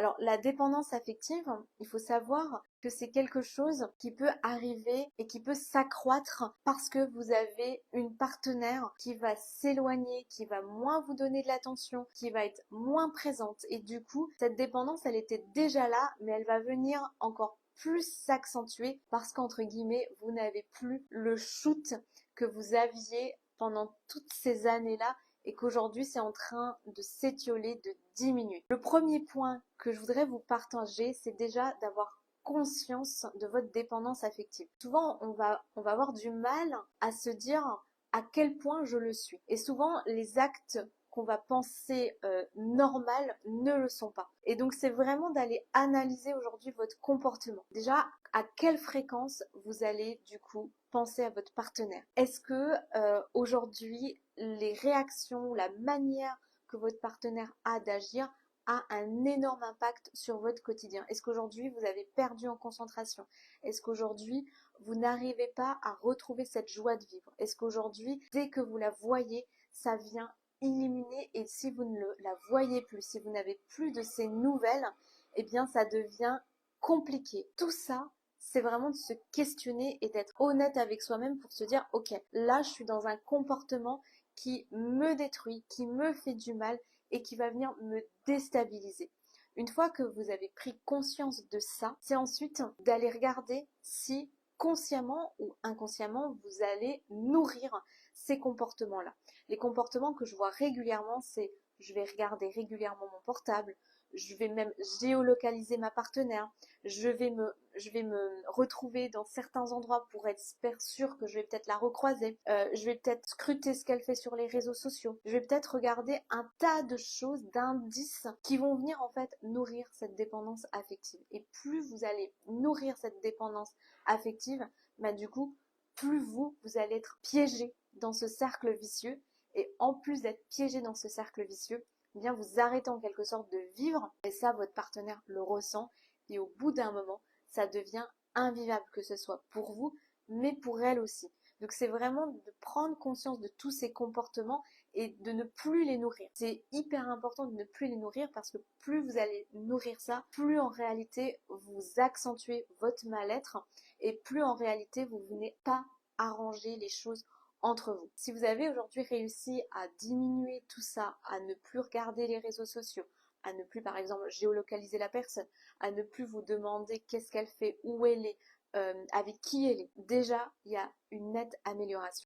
Alors, la dépendance affective, il faut savoir que c'est quelque chose qui peut arriver et qui peut s'accroître parce que vous avez une partenaire qui va s'éloigner, qui va moins vous donner de l'attention, qui va être moins présente. Et du coup, cette dépendance, elle était déjà là, mais elle va venir encore plus s'accentuer parce qu'entre guillemets, vous n'avez plus le shoot que vous aviez pendant toutes ces années-là et qu'aujourd'hui c'est en train de s'étioler, de diminuer. Le premier point que je voudrais vous partager, c'est déjà d'avoir conscience de votre dépendance affective. Souvent, on va avoir du mal à se dire à quel point je le suis. Et souvent, les actes qu'on va penser normal ne le sont pas. Et donc, c'est vraiment d'aller analyser aujourd'hui votre comportement. Déjà, à quelle fréquence vous allez du coup penser à votre partenaire? Est-ce que aujourd'hui, les réactions, la manière que votre partenaire a d'agir a un énorme impact sur votre quotidien? Est-ce qu'aujourd'hui vous avez perdu en concentration? Est-ce qu'aujourd'hui vous n'arrivez pas à retrouver cette joie de vivre? Est-ce qu'aujourd'hui, dès que vous la voyez, ça vient illuminer, et si vous ne la voyez plus, si vous n'avez plus de ces nouvelles, eh bien ça devient compliqué. Tout ça, c'est vraiment de se questionner et d'être honnête avec soi-même pour se dire ok, là je suis dans un comportement qui me détruit, qui me fait du mal et qui va venir me déstabiliser. Une fois que vous avez pris conscience de ça, c'est ensuite d'aller regarder si consciemment ou inconsciemment vous allez nourrir ces comportements-là. Les comportements que je vois régulièrement, c'est je vais regarder régulièrement mon portable, je vais même géolocaliser ma partenaire, je vais me retrouver dans certains endroits pour être sûre que je vais peut-être la recroiser, je vais peut-être scruter ce qu'elle fait sur les réseaux sociaux, je vais peut-être regarder un tas de choses, d'indices qui vont venir en fait nourrir cette dépendance affective. Et plus vous allez nourrir cette dépendance affective, bah du coup, plus vous allez être piégé dans ce cercle vicieux. Et en plus d'être piégé dans ce cercle vicieux, eh bien vous arrêtez en quelque sorte de vivre, et ça votre partenaire le ressent, et au bout d'un moment ça devient invivable, que ce soit pour vous mais pour elle aussi. Donc c'est vraiment de prendre conscience de tous ces comportements et de ne plus les nourrir. C'est hyper important de ne plus les nourrir parce que plus vous allez nourrir ça, plus en réalité vous accentuez votre mal-être et plus en réalité vous venez pas arranger les choses entre vous. Si vous avez aujourd'hui réussi à diminuer tout ça, à ne plus regarder les réseaux sociaux, à ne plus par exemple géolocaliser la personne, à ne plus vous demander qu'est-ce qu'elle fait, où elle est, avec qui elle est, déjà il y a une nette amélioration.